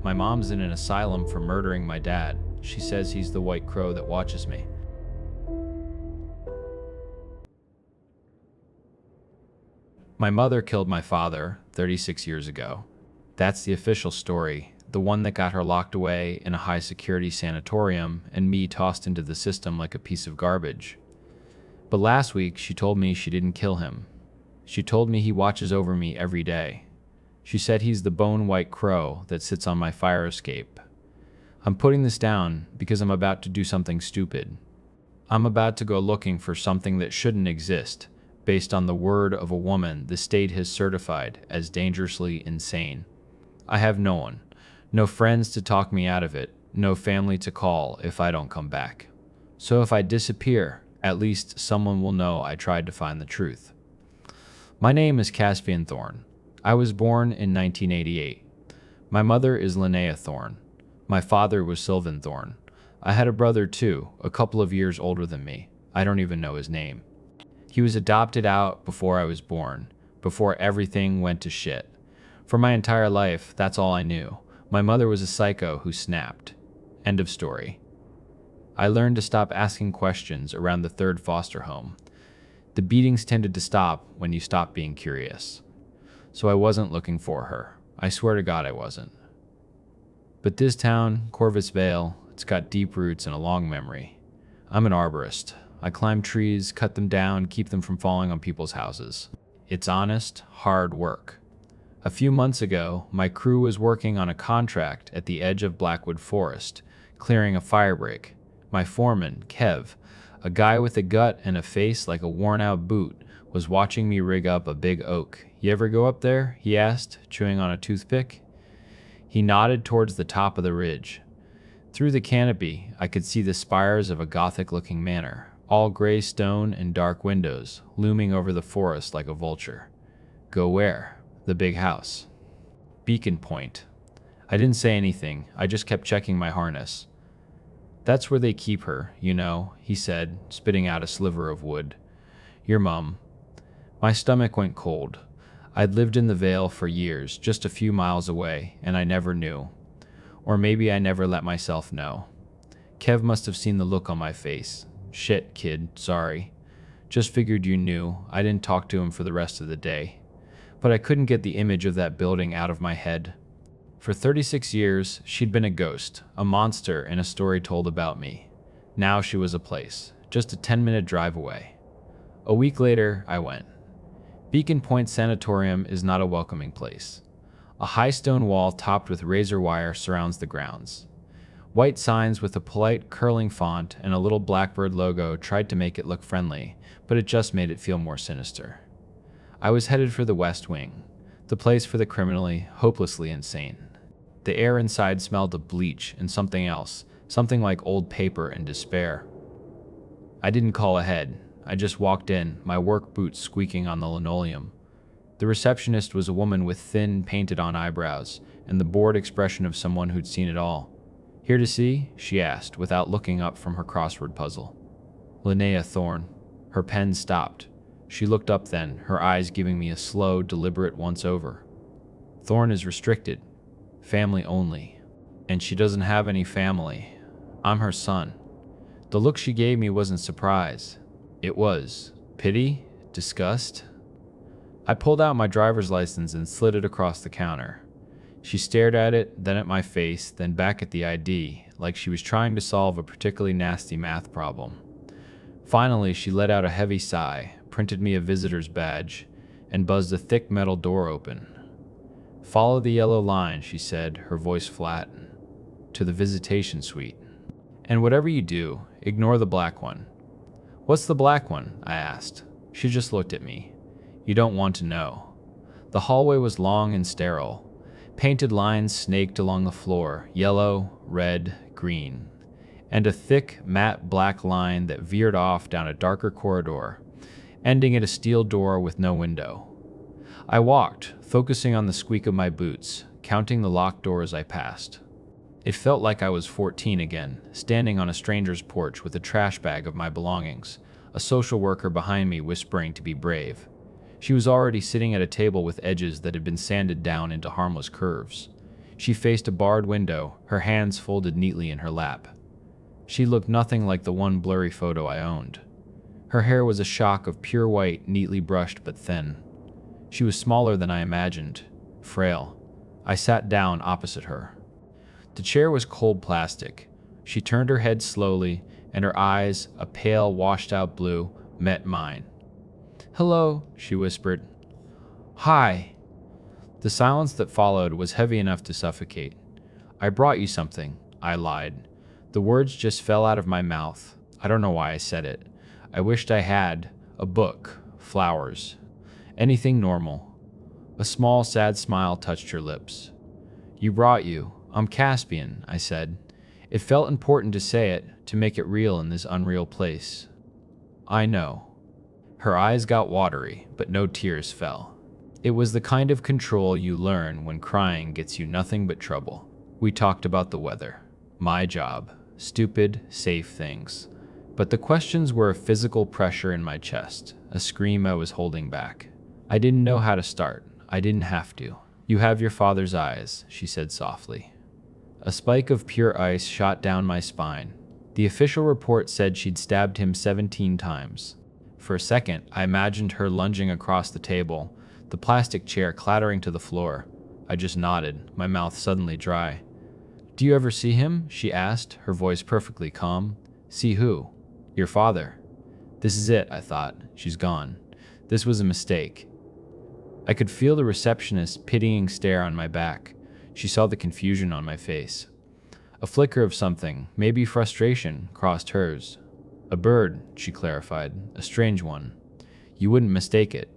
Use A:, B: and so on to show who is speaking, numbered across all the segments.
A: My mom's in an asylum for murdering my dad. She says he's the white crow that watches me. My mother killed my father 36 years ago. That's the official story, the one that got her locked away in a high-security sanatorium and me tossed into the system like a piece of garbage. But last week, she told me she didn't kill him. She told me he watches over me every day. She said he's the bone-white crow that sits on my fire escape. I'm putting this down because I'm about to do something stupid. I'm about to go looking for something that shouldn't exist, based on the word of a woman the state has certified as dangerously insane. I have no one, no friends to talk me out of it, no family to call if I don't come back. So if I disappear, at least someone will know I tried to find the truth. My name is Caspian Thorne. I was born in 1988. My mother is Linnea Thorne. My father was Sylvan Thorne. I had a brother too, a couple of years older than me. I don't even know his name. He was adopted out before I was born, before everything went to shit. For my entire life, that's all I knew. My mother was a psycho who snapped. End of story. I learned to stop asking questions around the third foster home. The beatings tended to stop when you stopped being curious. So I wasn't looking for her. I swear to God I wasn't. But this town, Corvus Vale, it's got deep roots and a long memory. I'm an arborist. I climb trees, cut them down, keep them from falling on people's houses. It's honest, hard work. A few months ago, my crew was working on a contract at the edge of Blackwood Forest, clearing a firebreak. My foreman, Kev, a guy with a gut and a face like a worn-out boot, was watching me rig up a big oak. "You ever go up there?" he asked, chewing on a toothpick. He nodded towards the top of the ridge. Through the canopy, I could see the spires of a Gothic-looking manor, all gray stone and dark windows, looming over the forest like a vulture. Go where? The big house. Beacon Point. I didn't say anything, I just kept checking my harness. "That's where they keep her, you know," he said, spitting out a sliver of wood. "Your mum." My stomach went cold. I'd lived in the Vale for years, just a few miles away, and I never knew. Or maybe I never let myself know. Kev must have seen the look on my face. "Shit, kid, sorry. Just figured you knew." I didn't talk to him for the rest of the day. But I couldn't get the image of that building out of my head. For 36 years, she'd been a ghost, a monster in a story told about me. Now she was a place, just a 10-minute drive away. A week later, I went. Beacon Point Sanatorium is not a welcoming place. A high stone wall topped with razor wire surrounds the grounds. White signs with a polite curling font and a little blackbird logo tried to make it look friendly, but it just made it feel more sinister. I was headed for the West Wing, the place for the criminally, hopelessly insane. The air inside smelled of bleach and something else, something like old paper and despair. I didn't call ahead. I just walked in, my work boots squeaking on the linoleum. The receptionist was a woman with thin, painted-on eyebrows and the bored expression of someone who'd seen it all. "Here to see?" she asked, without looking up from her crossword puzzle. Linnea Thorne. Her pen stopped. She looked up then, her eyes giving me a slow, deliberate once-over. "Thorne is restricted. Family only. And she doesn't have any family. I'm her son." The look she gave me wasn't surprise. It was pity, disgust. I pulled out my driver's license and slid it across the counter. She stared at it, then at my face, then back at the ID, like she was trying to solve a particularly nasty math problem. Finally, she let out a heavy sigh, printed me a visitor's badge, and buzzed a thick metal door open. "Follow the yellow line," she said, her voice flat, "to the visitation suite. And whatever you do, ignore the black one." "What's the black one?" I asked. She just looked at me. "You don't want to know." The hallway was long and sterile. Painted lines snaked along the floor, yellow, red, green, and a thick, matte black line that veered off down a darker corridor, ending at a steel door with no window. I walked, focusing on the squeak of my boots, counting the locked doors I passed. It felt like I was 14 again, standing on a stranger's porch with a trash bag of my belongings, a social worker behind me whispering to be brave. She was already sitting at a table with edges that had been sanded down into harmless curves. She faced a barred window, her hands folded neatly in her lap. She looked nothing like the one blurry photo I owned. Her hair was a shock of pure white, neatly brushed but thin. She was smaller than I imagined, frail. I sat down opposite her. The chair was cold plastic. She turned her head slowly, and her eyes, a pale, washed-out blue, met mine. "Hello," she whispered. "Hi." The silence that followed was heavy enough to suffocate. "I brought you something," I lied. The words just fell out of my mouth. I don't know why I said it. I wished I had. A book, flowers, anything normal. A small, sad smile touched her lips. "You brought you. I'm Caspian," I said. It felt important to say it, to make it real in this unreal place. "I know." Her eyes got watery, but no tears fell. It was the kind of control you learn when crying gets you nothing but trouble. We talked about the weather, my job, stupid, safe things. But the questions were a physical pressure in my chest, a scream I was holding back. I didn't know how to start. I didn't have to. "You have your father's eyes," she said softly. A spike of pure ice shot down my spine. The official report said she'd stabbed him 17 times. For a second, I imagined her lunging across the table, the plastic chair clattering to the floor. I just nodded, my mouth suddenly dry. "Do you ever see him?" she asked, her voice perfectly calm. "See who?" "Your father." This is it, I thought. She's gone. This was a mistake. I could feel the receptionist's pitying stare on my back. She saw the confusion on my face. A flicker of something, maybe frustration, crossed hers. "A bird," she clarified. "A strange one. You wouldn't mistake it."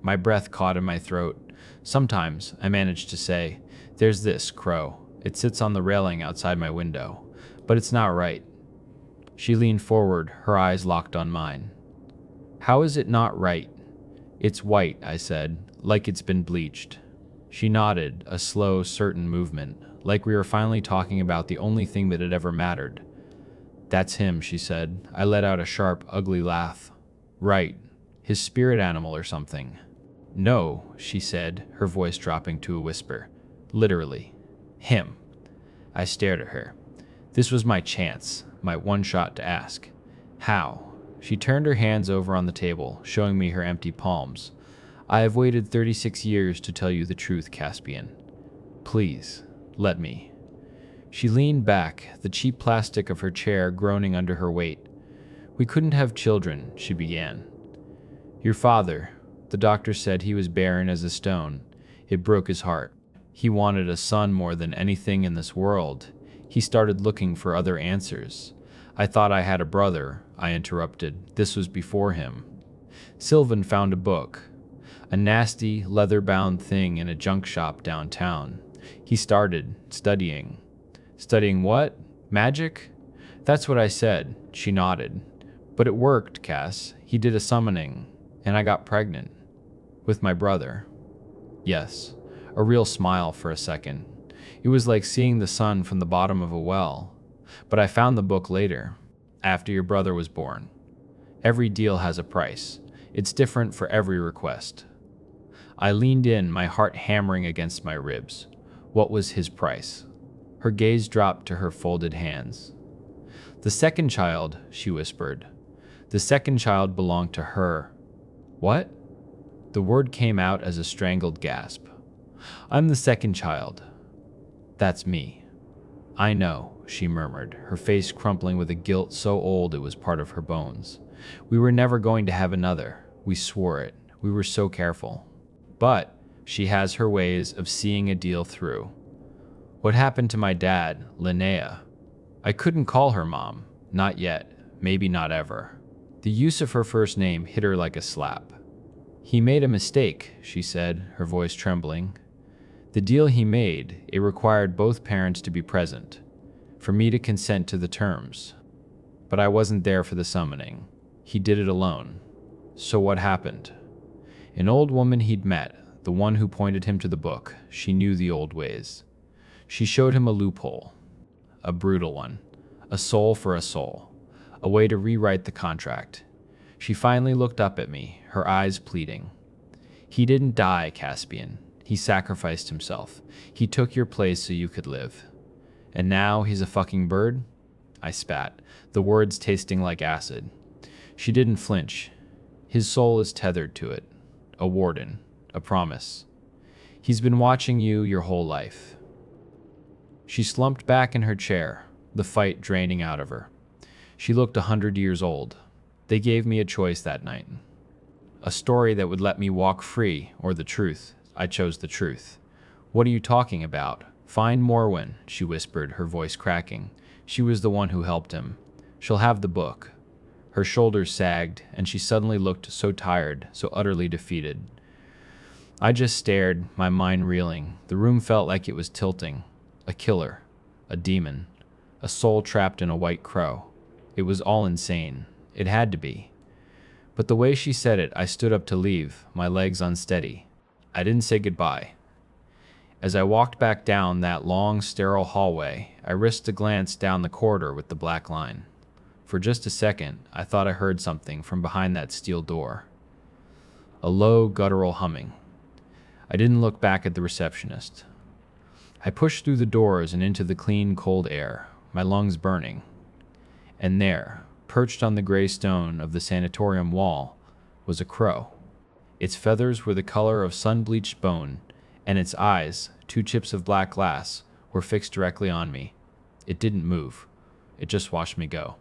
A: My breath caught in my throat. Sometimes, I managed to say, "There's this crow. It sits on the railing outside my window. But it's not right." She leaned forward, her eyes locked on mine. "How is it not right?" "It's white," I said, "like it's been bleached." She nodded, a slow, certain movement, like we were finally talking about the only thing that had ever mattered. "That's him," she said. I let out a sharp, ugly laugh. "Right. His spirit animal or something." "No," she said, her voice dropping to a whisper. "Literally. Him." I stared at her. This was my chance, my one shot to ask. "How?" She turned her hands over on the table, showing me her empty palms. "I have waited 36 years to tell you the truth, Caspian. Please, let me." She leaned back, the cheap plastic of her chair groaning under her weight. "We couldn't have children," she began. "Your father, the doctor said he was barren as a stone. It broke his heart. He wanted a son more than anything in this world. He started looking for other answers. I thought I had a brother," I interrupted. "This was before him. Sylvan found a book. A nasty, leather-bound thing in a junk shop downtown. He started studying." "Studying what? Magic?" "That's what I said." She nodded. "But it worked, Cass. He did a summoning, and I got pregnant. With my brother." "Yes." A real smile for a second. It was like seeing the sun from the bottom of a well. "But I found the book later, after your brother was born. Every deal has a price. It's different for every request." I leaned in, my heart hammering against my ribs. What was his price? Her gaze dropped to her folded hands. "The second child," she whispered. "The second child belonged to her." "What?" The word came out as a strangled gasp. "I'm the second child. That's me." "I know," she murmured, her face crumpling with a guilt so old it was part of her bones. "We were never going to have another. We swore it. We were so careful. But she has her ways of seeing a deal through. What happened to my dad, Linnea? I couldn't call her mom. Not yet. Maybe not ever." The use of her first name hit her like a slap. "He made a mistake," she said, her voice trembling. "The deal he made, it required both parents to be present, for me to consent to the terms. But I wasn't there for the summoning. He did it alone. So what happened? An old woman he'd met, the one who pointed him to the book, she knew the old ways. She showed him a loophole, a brutal one, a soul for a soul, a way to rewrite the contract. She finally looked up at me, her eyes pleading. He didn't die, Caspian. He sacrificed himself. He took your place so you could live. And now he's a fucking bird? I spat, the words tasting like acid. She didn't flinch. His soul is tethered to it. A warden. A promise. He's been watching you your whole life. She slumped back in her chair, the fight draining out of her. She looked 100 years old. They gave me a choice that night. A story that would let me walk free, or the truth. I chose the truth. What are you talking about? Find Morwen, she whispered, her voice cracking. She was the one who helped him. She'll have the book. Her shoulders sagged, and she suddenly looked so tired, so utterly defeated. I just stared, my mind reeling. The room felt like it was tilting. A killer. A demon. A soul trapped in a white crow. It was all insane. It had to be. But the way she said it, I stood up to leave, my legs unsteady. I didn't say goodbye. As I walked back down that long, sterile hallway, I risked a glance down the corridor with the black line. For just a second, I thought I heard something from behind that steel door. A low, guttural humming. I didn't look back at the receptionist. I pushed through the doors and into the clean, cold air, my lungs burning. And there, perched on the gray stone of the sanatorium wall, was a crow. Its feathers were the color of sun-bleached bone, and its eyes, 2 chips of black glass, were fixed directly on me. It didn't move. It just watched me go.